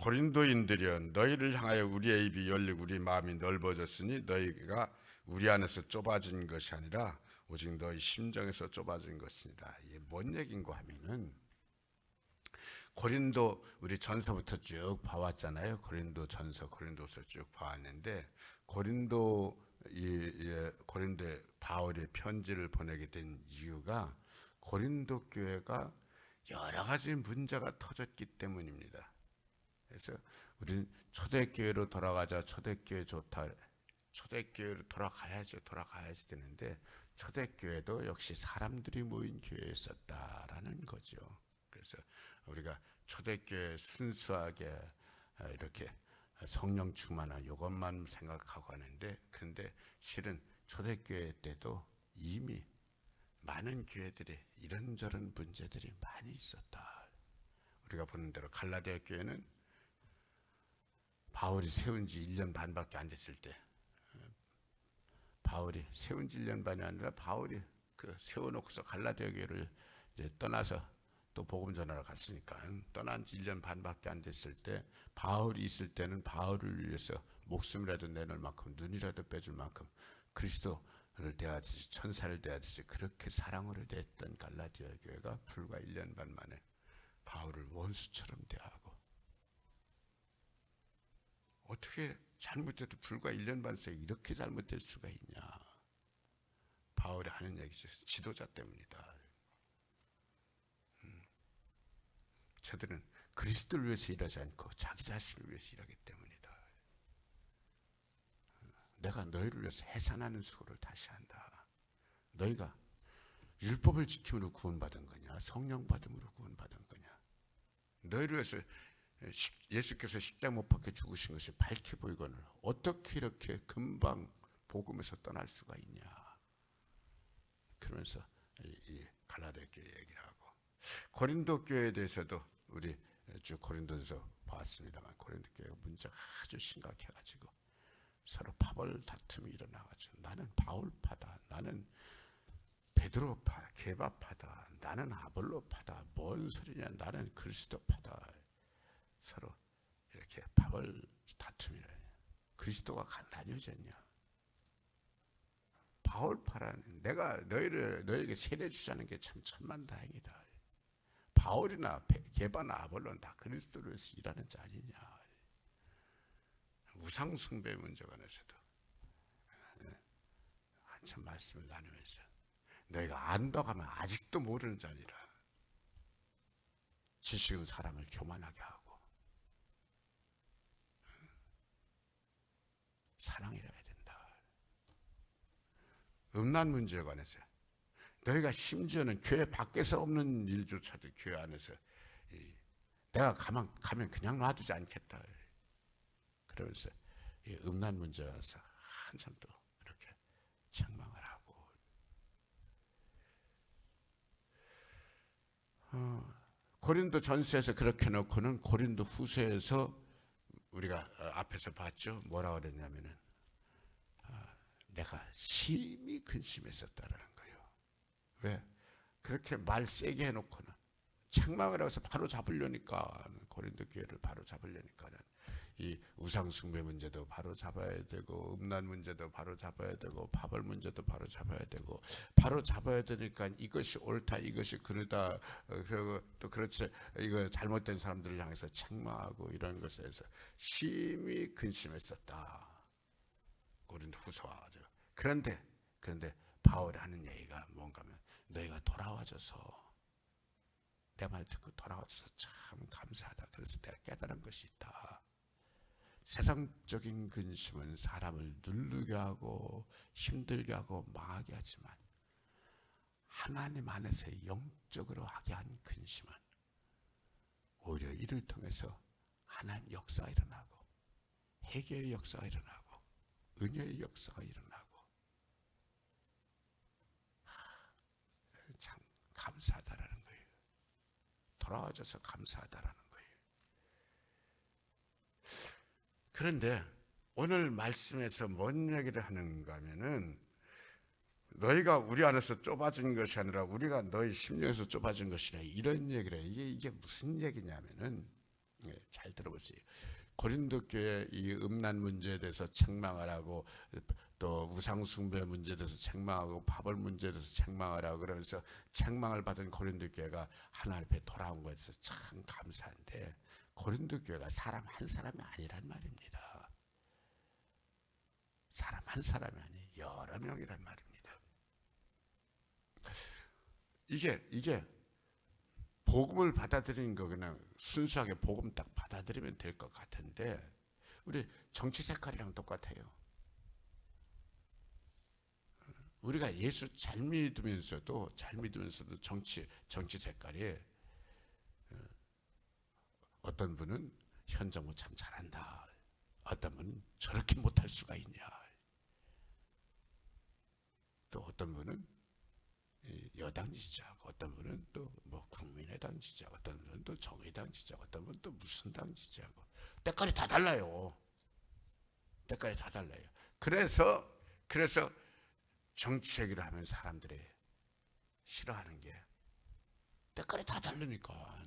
고린도인들이여 너희를 향하여 우리의 입이 열리고 우리 마음이 넓어졌으니 너희가 우리 안에서 좁아진 것이 아니라 오직 너희 심정에서 좁아진 것이니라. 이게 뭔 얘기인고 하면은 고린도 우리 전서부터 쭉 봐왔잖아요. 고린도 전서, 고린도서 쭉 봐왔는데 고린도에 바울이 편지를 보내게 된 이유가 고린도 교회가 여러 가지 문제가 터졌기 때문입니다. 그래서 우리는 초대교회로 돌아가자. 초대교회 좋다. 초대교회로 돌아가야지 되는데 초대교회도 역시 사람들이 모인 교회였었다라는 거죠. 그래서 우리가 초대교회 순수하게 이렇게 성령 충만한 이것만 생각하고 하는데, 그런데 실은 초대교회 때도 이미 많은 교회들이 이런저런 문제들이 많이 있었다. 우리가 보는 대로 갈라디아 교회는 바울이 세운 지 1년 반밖에 안 됐을 때, 바울이 세운 지 1년 반이 아니라 바울이 세워놓고서 갈라디아 교회를 이제 떠나서 또 복음 전하러 갔으니까 떠난 지 1년 반밖에 안 됐을 때, 바울이 있을 때는 바울을 위해서 목숨이라도 내놓을 만큼, 눈이라도 빼줄 만큼 그리스도를 대하듯이, 천사를 대하듯이 그렇게 사랑으로 대했던 갈라디아 교회가 불과 1년 반 만에 바울을 원수처럼 대하고, 어떻게 잘못해도 불과 1년 반 사이에 이렇게 잘못될 수가 있냐. 바울이 하는 얘기죠. 지도자 때문이다. 저들은 그리스도를 위해서 일하지 않고 자기 자신을 위해서 일하기 때문이다. 내가 너희를 위해서 해산하는 수고를 다시 한다. 너희가 율법을 지킴으로 구원받은 거냐, 성령 받음으로 구원받은 거냐. 너희를 위해서 예수께서 십자가 못 박혀 죽으신 것이 밝히 보이거늘 어떻게 이렇게 금방 복음에서 떠날 수가 있냐. 그러면서 이 갈라디아 교회 얘기를 하고, 고린도 교회에 대해서도 우리 쭉 고린도에서 봤습니다만, 고린도 교회가 문제가 아주 심각해가지고 서로 파벌 다툼이 일어나가지고, 나는 바울파다, 나는 베드로파, 게바파다, 나는 아볼로파다, 뭔 소리냐, 나는 그리스도파다. 서로 이렇게 파벌 다툼이 일어나요. 그리스도가 나뉘어졌냐. 바울파라는, 내가 너에게 세례 주자는 게 참 천만다행이다. 바울이나 게바나 아볼로는 다 그리스도를 위해서 일하는 자 아니냐. 우상숭배 문제에 관해서도 한참 말씀을 나누면서, 너희가 안다고 하면 아직도 모르는 자니라. 지식은 사람을 교만하게 하고 사랑이라야 된다. 음란 문제에 관해서 너희가 심지어는 교회 밖에서 없는 일조차도 교회 안에서 내가 가면 그냥 놔두지 않겠다. 그러면서 이 음란 문제에 와서 한참 또 이렇게 책망을 하고, 고린도 전서에서 그렇게 놓고는 고린도 후서에서 우리가 앞에서 봤죠. 뭐라 그랬냐면은 내가 심히 근심했었다라는 거예요. 왜? 그렇게 말 세게 해놓고는 책망을 해서 바로 잡으려니까, 고린도 교회를 바로 잡으려니까는 이 우상숭배 문제도 바로 잡아야 되고, 음란 문제도 바로 잡아야 되고, 파벌 문제도 바로 잡아야 되고, 바로 잡아야 되니까 이것이 옳다, 이것이 그르다, 그리고 또 그렇지, 이거 잘못된 사람들을 향해서 책망하고, 이런 것에 대해서 심히 근심했었다. 고린도 후서하죠. 그런데 바울이 하는 얘기가 뭔가 하면, 너희가 돌아와줘서, 내 말 듣고 돌아와줘서 참 감사하다. 그래서 내가 깨달은 것이 있다. 세상적인 근심은 사람을 누르게 하고 힘들게 하고 망하게 하지만, 하나님 안에서 영적으로 하게 한 근심은 오히려 이를 통해서 하나님 역사가 일어나고, 회개의 역사가 일어나고, 은혜의 역사가 일어나고, 참 감사하다라는 거예요. 돌아와줘서 감사하다라는 거예요. 그런데 오늘 말씀에서 뭔 얘기를 하는가 하면은, 너희가 우리 안에서 좁아진 것이 아니라 우리가 너희 심령에서 좁아진 것이라, 이런 얘기를 해요. 이게 무슨 얘기냐면은, 잘 들어보세요. 고린도 교회 이 음란 문제에 대해서 책망을 하고 또 우상 숭배 문제에 대해서 책망하고 바벌 문제에 대해서 책망을 하고 그러면서 책망을 받은 고린도 교회가 하나님 앞에 돌아온 것에 대해서 참 감사한데, 고린도 교회가 사람 한 사람이 아니란 말입니다. 사람 한 사람이 아니 여러 명이란 말입니다. 이게 복음을 받아들이는 거 그냥 순수하게 복음 딱 받아들이면 될 것 같은데, 우리 정치 색깔이랑 똑같아요. 우리가 예수 잘 믿으면서도 정치 색깔이, 어떤 분은 현 정부 참 잘한다, 어떤 분은 저렇게 못할 수가 있냐, 또 어떤 분은 여당 지지하고, 어떤 분은 또 뭐 국민의당 지지하고, 어떤 분은 또 정의당 지지하고, 어떤 분은 또 무슨 당 지지하고, 때깔이 다 달라요. 때깔이 다 달라요. 그래서 정치 얘기를 하면 사람들이 싫어하는 게 때깔이 다 다르니까.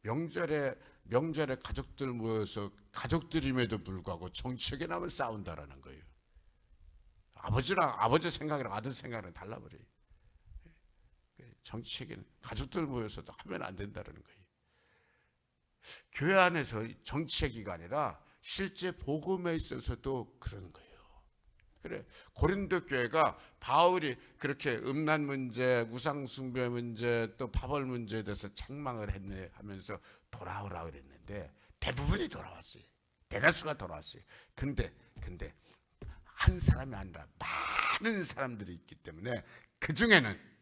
명절에 가족들 모여서 가족들임에도 불구하고 정치 얘기 나면 싸운다라는 거예요. 아버지 생각이랑 아들 생각이랑 달라버려요. 정치 얘기는 가족들 모여서도 하면 안 된다는 거예요. 교회 안에서 정치 얘기가 아니라 실제 복음에 있어서도 그런 거예요. 그래, 고린도 교회가 바울이 그렇게 음란 문제, 우상 숭배 문제, 또 바벌 문제에 대해서 책망을 했네 하면서 돌아오라 그랬는데 대부분이 돌아왔어요. 대다수가 돌아왔어요. 근데 한 사람이 아니라 많은 사람들이 있기 때문에 그 중에는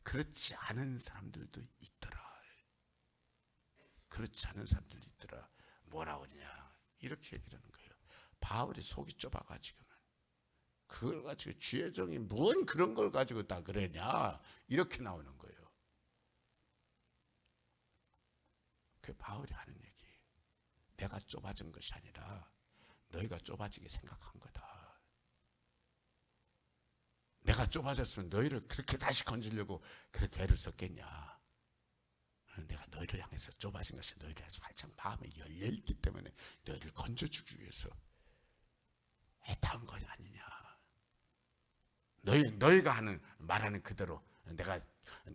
그렇지 않은 사람들도 있더라. 그렇지 않은 사람들도 있더라. 뭐라고 하냐, 이렇게 얘기를 하는 거예요. 바울이 속이 좁아가지고는 그걸 가지고 지혜정이 뭔 그런 걸 가지고 다 그러냐, 이렇게 나오는 거예요. 그 바울이 하는 얘기, 내가 좁아진 것이 아니라 너희가 좁아지게 생각한 거다. 내가 좁아졌으면 너희를 그렇게 다시 건지려고 그렇게 애를 썼겠냐. 내가 너희를 향해서 좁아진 것이 너희를 향해서 활짝 마음이 열려있기 때문에 너희를 건져주기 위해서 애타한 것이 아니냐. 너희가 말하는 그대로, 내가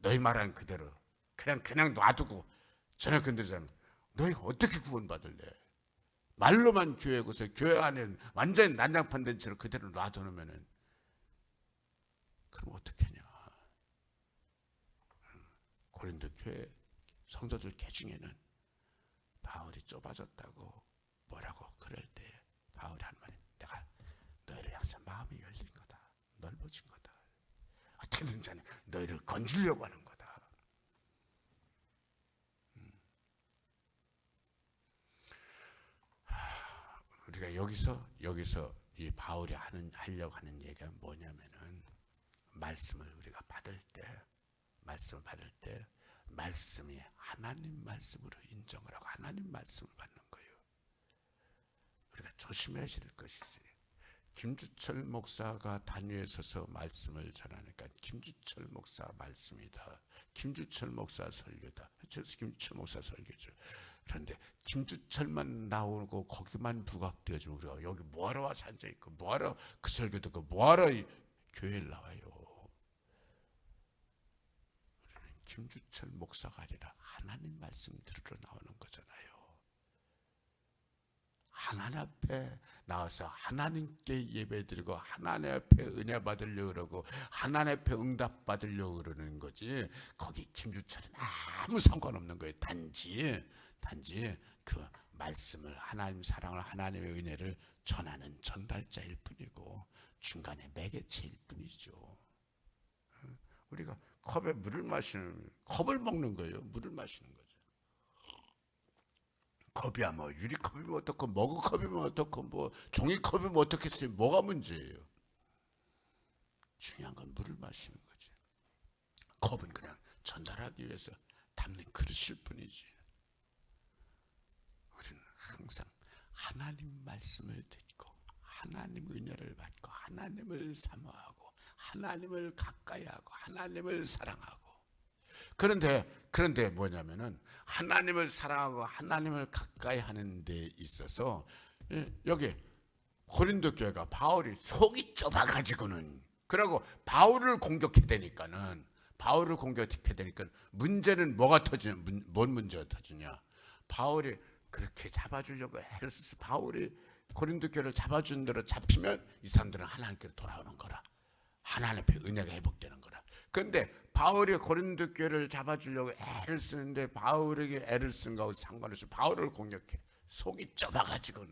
너희 말하는 그대로 그냥 놔두고 전혀 건드리자면 너희가 어떻게 구원받을래? 말로만 교회고서 교회 안에 완전히 난장판 된 채로 그대로 놔두면은 그럼 어떻게 하냐. 고린도 교회 성도들 개중에는 바울이 좁아졌다고 뭐라고 그럴 때 바울이 한 말이, 내가 너희를 향해서 마음이 열린 거다, 넓어진 거다, 어떻게든지 너희를 건지려고 하는 거다. 우리가 여기서 이 바울이 하려고 하는 얘기가 뭐냐면은, 말씀을 우리가 받을 때 말씀이 하나님 말씀으로 인정을 하고 하나님 말씀을 받는 거예요. 우리가 조심해야 될 것이 있어요. 김주철 목사가 단위에 서서 말씀을 전하니까 김주철 목사 말씀이다, 김주철 목사 설교다, 김주철 목사 설교죠. 그런데 김주철만 나오고 거기만 부각되어지면 우리가 여기 뭐하러 와서 앉아있고, 뭐하러 그 설교 듣고, 뭐하러 교회를 나와요. 우리는 김주철 목사가 아니라 하나님 말씀 들으러 나오는 거잖아요. 하나님 앞에 나와서 하나님께 예배드리고 하나님 앞에 은혜 받으려고 그러고 하나님 앞에 응답 받으려고 그러는 거지, 거기 김주철은 아무 상관없는 거예요. 단지 그 말씀을, 하나님 사랑을, 하나님의 은혜를 전하는 전달자일 뿐이고 중간에 매개체일 뿐이죠. 우리가 컵에 물을 마시는, 컵을 먹는 거예요. 물을 마시는 거죠. 컵이야 뭐 유리컵이면 어떻고 머그컵이면 어떻고 뭐 종이컵이면 어떻겠어요. 뭐가 문제예요. 중요한 건 물을 마시는 거지. 컵은 그냥 전달하기 위해서 담는 그릇일 뿐이지. 우리는 항상 하나님 말씀을 듣고 하나님 은혜를 받고 하나님을 사모하고 하나님을 가까이 하고 하나님을 사랑하고, 그런데 뭐냐면은 하나님을 사랑하고 하나님을 가까이 하는 데 있어서 여기 고린도 교회가 바울이 속이 좁아가지고는, 그리고 바울을 공격해야 되니까 문제는 뭐가 터지냐? 뭔 문제가 터지냐? 바울이 그렇게 잡아주려고 애를 써서 바울이 고린도 교회를 잡아준 대로 잡히면 이 사람들은 하나님께로 돌아오는 거라. 하나님 앞에 은혜가 회복되는 거라. 그런데 바울이 고린도 교회를 잡아주려고 애를 쓰는데 바울에게 애를 쓴 거하고 상관없이 바울을 공격해. 속이 좁아가지고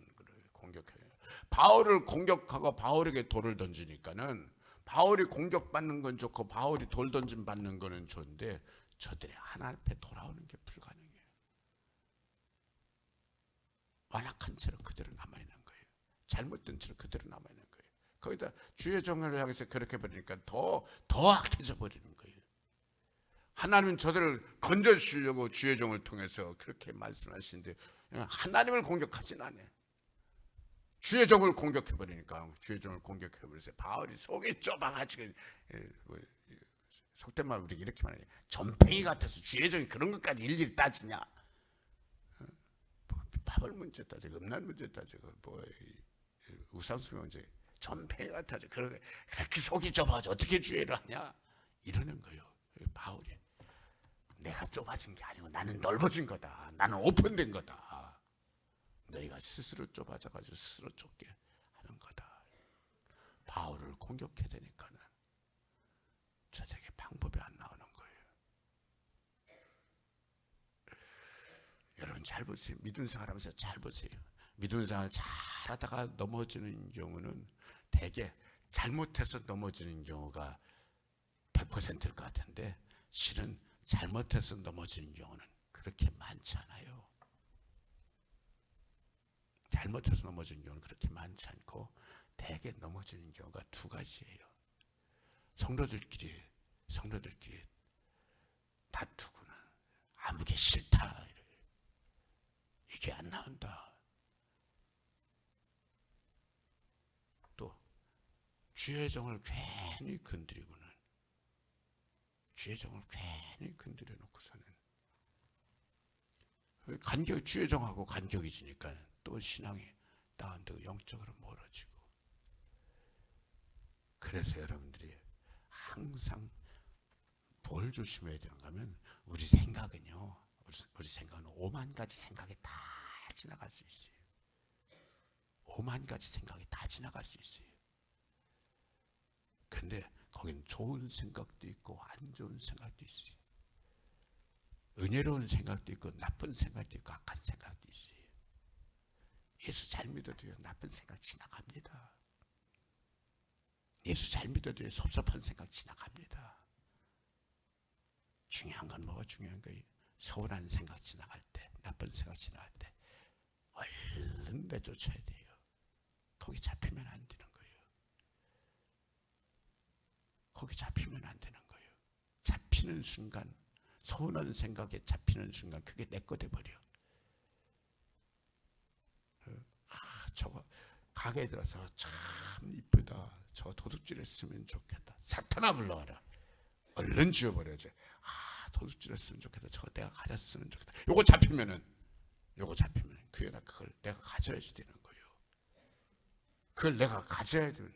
공격해요. 바울을 공격하고 바울에게 돌을 던지니까는 바울이 공격받는 건 좋고 바울이 돌 던짐 받는 거는 좋은데 저들이 하나님 앞에 돌아오는 게 불가능해요. 완악한 채로 그대로 남아있는 거예요. 잘못된 채로 그대로 남아있는 거예요. 거기다 주의 종을 향해서 그렇게 버리니까 더 악해져 버리는 거예요. 하나님은 저들을 건져주시려고 주의 종을 통해서 그렇게 말씀하시는데 하나님을 공격하진 않아요. 주의 종을 공격해버리니까 주의 종을 공격해버려서 바울이 속이 좁아가지고, 속된 말 우리 이렇게 말해요. 점팽이 같아서 주의 종이 그런 것까지 일일이 따지냐? 파벌 문제 따지고 음란 문제 따지고 우상숭배 문제, 점팽이 같아서 그렇게 속이 좁아서 어떻게 주의를 하냐? 이러는 거예요. 바울이 내가 좁아진 게 아니고 나는 넓어진 거다. 나는 오픈된 거다. 너희가 스스로 좁아져가지고 스스로 좁게 하는 거다. 바울을 공격해야 되니까는 저에게 방법이 안 나오는 거예요. 여러분 잘 보세요. 믿음 생활하면서 잘 보세요. 믿음 생활 잘하다가 넘어지는 경우는 대개 잘못해서 넘어지는 경우가 100%일 것 같은데 실은 잘못해서 넘어지는 경우는 그렇게 많지 않아요. 잘못해서 넘어지는 경우는 그렇게 많지 않고 대개 넘어지는 경우가 두 가지예요. 성도들끼리 다투고는 아무게 싫다, 이게 안 나온다. 또 주의 종을 괜히 건드리고는, 주의 종을 괜히 건드려 놓고서는 주의 종하고 간격이 지니까 또 신앙이 다운되고 영적으로 멀어지고. 그래서 여러분들이 항상 뭘 조심해야 되는가 하면 우리 생각은 5만 가지 생각이 다 지나갈 수 있어요. 5만 가지 생각이 다 지나갈 수 있어요. 그런데 거기는 좋은 생각도 있고 안 좋은 생각도 있어요. 은혜로운 생각도 있고 나쁜 생각도 있고 악한 생각도 있어요. 예수 잘 믿어도요 나쁜 생각 지나갑니다. 예수 잘 믿어도요 섭섭한 생각 지나갑니다. 중요한 건 뭐가 중요한 거예요? 서운한 생각 지나갈 때, 나쁜 생각 지나갈 때 얼른 내쫓아야 돼요. 거기 잡히면 안 되는 거예요. 거기 잡히면 안 되는 거예요. 잡히는 순간, 서운한 생각에 잡히는 순간 그게 내 거 돼버려. 저거 가게에 들어서 참 이쁘다, 저 도둑질 했으면 좋겠다, 사탄아 불러와라, 얼른 지워버려야지. 도둑질 했으면 좋겠다, 저거 내가 가졌으면 좋겠다. 요거 잡히면 그걸 내가 가져야지 되는 거예요. 그걸 내가 가져야 되는,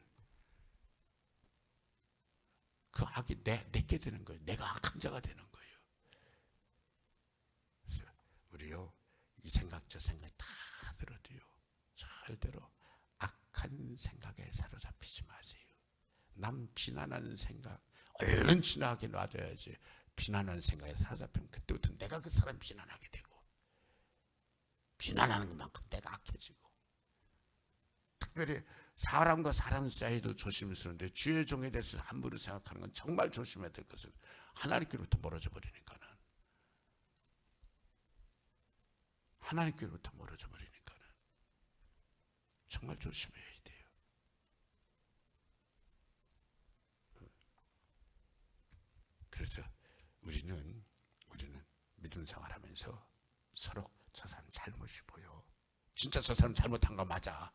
그 악이 내게 되는 거예요. 내가 악한 자가 되는 거예요. 그래서 우리요 이 생각 저 생각 다 들어도요 절대로 악한 생각에 사로잡히지 마세요. 남 비난하는 생각 얼른 지나게 놔둬야지. 비난하는 생각에 사로잡히면 그때부터 내가 그 사람 비난하게 되고, 비난하는 것만큼 내가 악해지고. 특별히 사람과 사람 사이도 조심스러운데 주의 종에 대해서 함부로 생각하는 건 정말 조심해야 될 것은 하나님께로부터 멀어져 버리니까는, 하나님께로부터 멀어져 버리니까는 정말 조심해야 돼요. 그래서 우리는 믿음 생활하면서 서로 저 사람 잘못이 보여. 진짜 저 사람 잘못한 거 맞아.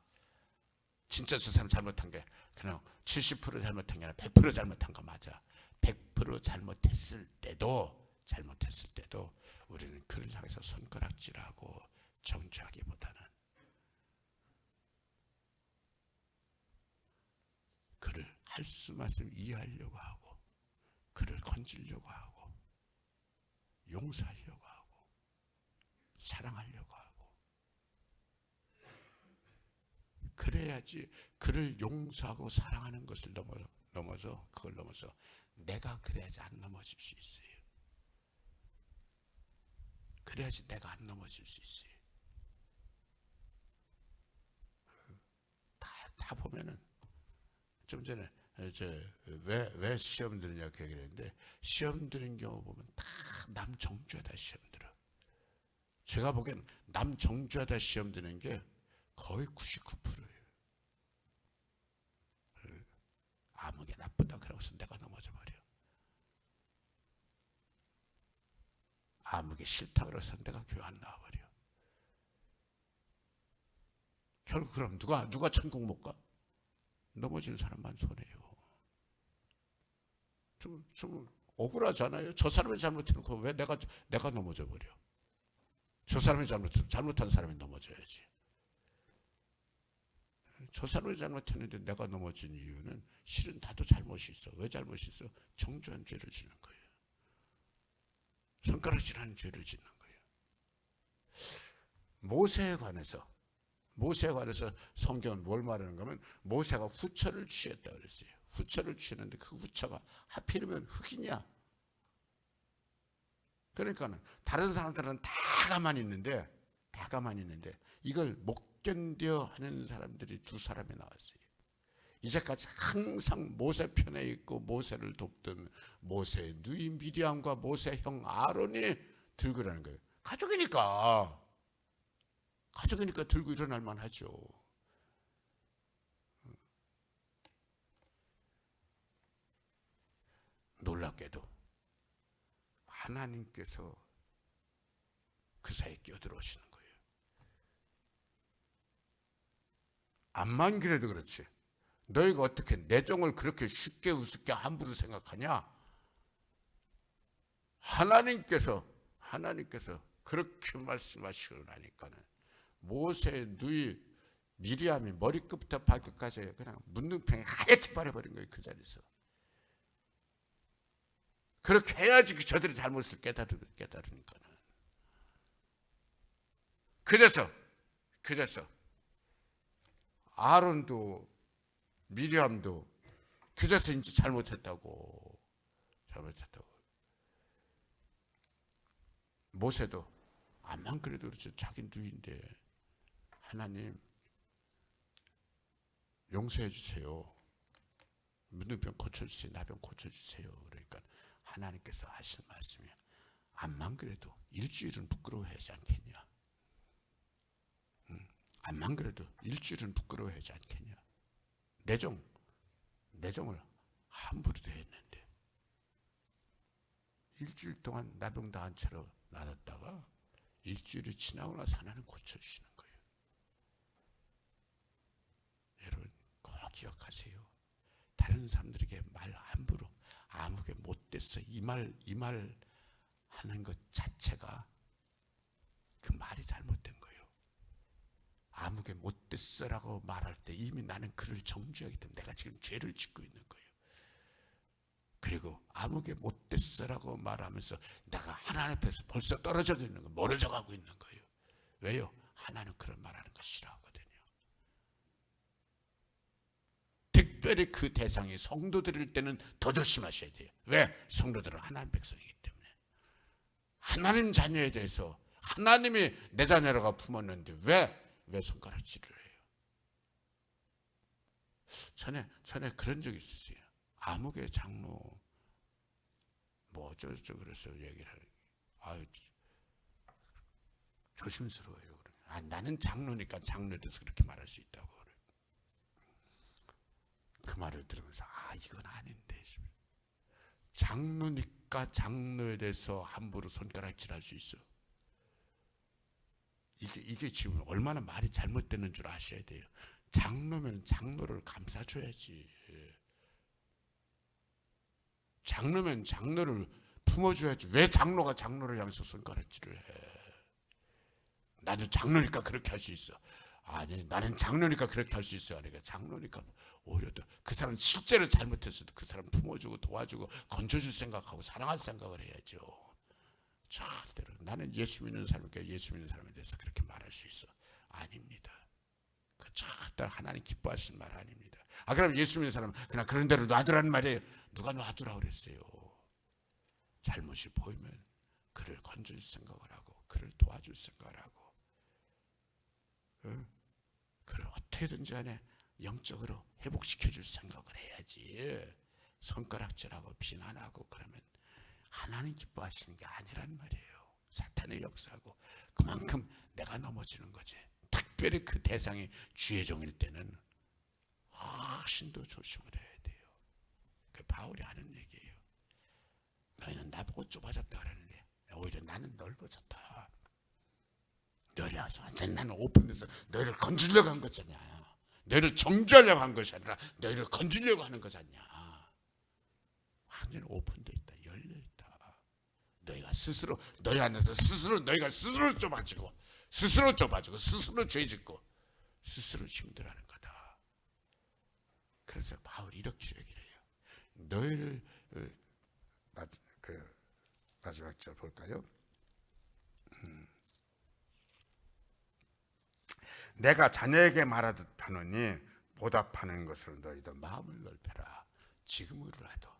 진짜 저 사람 잘못한 게 그냥 70% 잘못한 게 아니라 100% 잘못한 거 맞아. 100% 잘못했을 때도 잘못했을 때도 우리는 그를 향해서 손가락질하고 정죄하기보다는 그를 할 수 말씀 이해하려고 하고, 그를 건지려고 하고, 용서하려고 하고, 사랑하려고 하고, 그래야지 그를 용서하고 사랑하는 것을 넘어서 그걸 넘어서 내가 그래야지 안 넘어질 수 있어요. 그래야지 내가 안 넘어질 수 있어요. 다 보면은 좀 전에 왜 시험 드느냐 그 얘기를 했는데, 시험 드는 경우 보면 다 남 정죄하다 시험 들어. 제가 보기엔 남 정죄하다 시험 드는 게 거의 99%예요. 아무게 나쁘다 그러고서 내가 넘어져 버려. 아무게 싫다 그래서 내가 교회 안 나와버려. 결국 그럼 누가 천국 못 가? 넘어지는 사람만 손해요. 좀 억울하잖아요. 저 사람이 잘못해놓고 왜 내가 넘어져 버려? 저 사람이 잘못한 사람이 넘어져야지. 저 사람이 잘못했는데 내가 넘어진 이유는 실은 나도 잘못이 있어. 왜 잘못이 있어? 정죄한 죄를 짓는 거예요. 손가락질하는 죄를 짓는 거예요. 모세에 관해서 성경은 뭘 말하는 거면, 모세가 후처를 취했다 그랬어요. 후처를 취했는데 그 후처가 하필이면 흙이냐? 그러니까는 다른 사람들은 다 가만히 있는데 이걸 못 견뎌 하는 사람들이 두 사람이 나왔어요. 이제까지 항상 모세 편에 있고 모세를 돕던 모세의 누이 미리암과 모세 형 아론이 들고 일어나는 거예요. 가족이니까 들고 일어날 만하죠. 놀랍게도 하나님께서 그 사이에 끼어들어오시는 거예요. 암만 그래도 그렇지, 너희가 어떻게 내 종을 그렇게 쉽게 우습게 함부로 생각하냐? 하나님께서 그렇게 말씀하시고 나니까는 모세의 누이 미리암이 머리끝부터 발끝까지 그냥 문둥병이 하얗게 바래버린 거예요. 그 자리에서. 그렇게 해야지 저들이 잘못을 깨달으니까는. 그래서 아론도 미리암도 그래서 이제 잘못했다고. 모세도 암만 그래도 그렇죠. 자기 누이인데 하나님 용서해 주세요. 문둥병 고쳐주세요. 나병 고쳐주세요. 그러니까 하나님께서 하신 말씀이, 암만 그래도 일주일은 부끄러워하지 않겠냐? 암만 그래도 일주일은 부끄러워하지 않겠냐? 내 종을 함부로 대했는데 일주일 동안 나병 당한 채로 놔뒀다가 일주일이 지나고 나서 하나는 고쳐주시는 거예요. 여러분 꼭 기억하세요. 다른 사람들에게 말 함부로 아무게 못됐어 이 말 하는 것 자체가 그 말이 잘못된 거예요. 아무게 못됐어라고 말할 때 이미 나는 그를 정죄하기 때문에 내가 지금 죄를 짓고 있는 거예요. 그리고 아무게 못됐어라고 말하면서 내가 하나님 앞에서 벌써 떨어져 있는 거예요. 멀어져 가고 있는 거예요. 왜요? 하나는 그런 말하는 거 싫어하거든요. 특별히 그 대상이 성도들일 때는 더 조심하셔야 돼요. 왜? 성도들은 하나님 백성이기 때문에. 하나님 자녀에 대해서 하나님이 내 자녀라고 품었는데 왜 손가락질을 해요? 전에 그런 적이 있었어요. 아무개 장로 뭐 어쩌고저쩌고 그래서 얘기를 아유 조심스러워요. 나는 장로니까 장로에 대해서 그렇게 말할 수 있다고. 그 말을 들으면서 이건 아닌데, 장로니까 장로에 대해서 함부로 손가락질할 수 있어. 이게 지금 얼마나 말이 잘못되는 줄 아셔야 돼요. 장로면 장로를 감싸줘야지. 장로면 장로를 품어줘야지. 왜 장로가 장로를 향해서 손가락질을 해? 나도 장로니까 그렇게 할 수 있어. 아니, 나는 장로니까 그렇게 할 수 있어요. 아니, 장로니까 오히려 더 그 사람 실제로 잘못했어도 그 사람 품어주고 도와주고 건져줄 생각하고 사랑할 생각을 해야죠. 절대로 나는 예수 믿는 사람께 예수 믿는 사람에 대해서 그렇게 말할 수 있어? 아닙니다. 그 절대 하나님 기뻐하시는 말 아닙니다. 아, 그럼 예수 믿는 사람은 그냥 그런 대로 놔두라는 말이에요. 누가 놔두라 그랬어요? 잘못이 보이면 그를 건질 생각을 하고 그를 도와줄 생각을 하고 그를 어떻게든지 간에 영적으로 회복시켜줄 생각을 해야지. 손가락질하고 비난하고 그러면 하나님 기뻐하시는 게 아니란 말이에요. 사탄의 역사하고 그만큼 내가 넘어지는 거지. 특별히 그 대상이 주의 종일 때는 훨씬 더 조심을 해야 돼요. 그 바울이 하는 얘기예요. 너희는 나보고 좁아졌다 그러는데 오히려 나는 넓어졌다. 너희를 와서 완전히 나는 오픈돼서 너희를 건지려고 한 거잖냐. 너희를 정죄하려고 한 것이 아니라 너희를 건지려고 하는 거잖냐. 완전히 오픈돼 있다. 열려 있다. 너희가 스스로 너희 안에서 스스로 너희가 스스로 좁아지고 스스로 죄 짓고 스스로 힘들어하는 거다. 그래서 바울이 이렇게 얘기를 해요. 너희를 마지막 절 볼까요? 내가 자네에게 말하듯 하노니 보답하는 것으로 너희도 마음을 넓혀라. 지금으로라도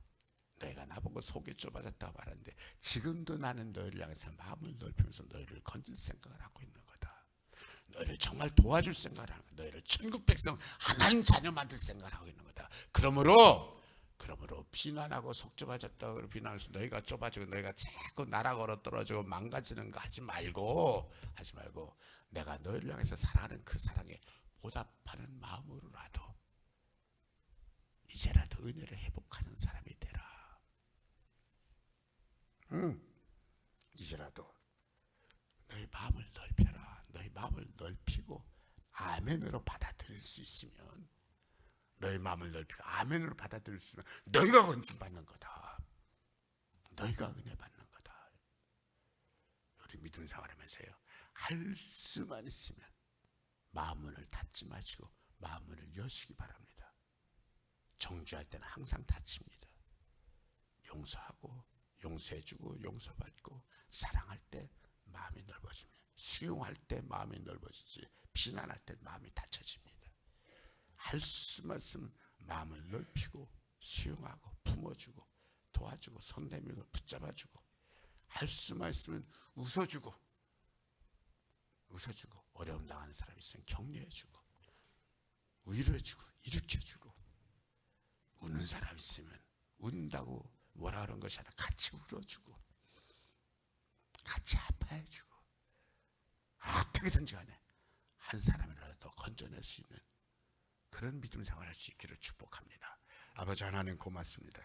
너희가 나보고 속이 좁아졌다고 말하는데 지금도 나는 너희를 향해서 마음을 넓히면서 너희를 건질 생각을 하고 있는 거다. 너희를 정말 도와줄 생각을 하는 거다. 너희를 천국 백성 하나님 자녀 만들 생각을 하고 있는 거다. 그러므로 비난하고 속 좁아졌다고 비난해서 너희가 좁아지고 너희가 자꾸 나라 걸어 떨어지고 망가지는 거 하지 말고 내가 너희를 향해서 사랑하는 그 사랑에 보답하는 마음으로라도 이제라도 은혜를 회복하는 사람이 되라. 이제라도 너희 마음을 넓혀라. 너희 마음을 넓히고 아멘으로 받아들일 수 있으면 너희 마음을 넓히고 아멘으로 받아들일 수 있으면 너희가 건진받는 거다. 너희가 은혜 받는 거다. 우리 믿음 생활하면서요. 할 수만 있으면 마음문을 닫지 마시고 마음문을 여시기 바랍니다. 정죄할 때는 항상 닫힙니다. 용서하고 용서해주고 용서받고 사랑할 때 마음이 넓어집니다. 수용할 때 마음이 넓어지지 비난할 때 마음이 닫혀집니다. 할 수만 있으면 마음을 넓히고 수용하고 품어주고 도와주고 손 내밀고 붙잡아주고 할 수만 있으면 웃어주고 어려움 당하는 사람이 있으면 격려해주고 위로해주고 일으켜주고 우는 사람 있으면 운다고 뭐라 그런 것이 아니라 같이 울어주고 같이 아파해주고 어떻게든지 간에 한 사람이라도 건져낼 수 있는 그런 믿음 생활을 할 수 있기를 축복합니다. 아버지 하나님 고맙습니다.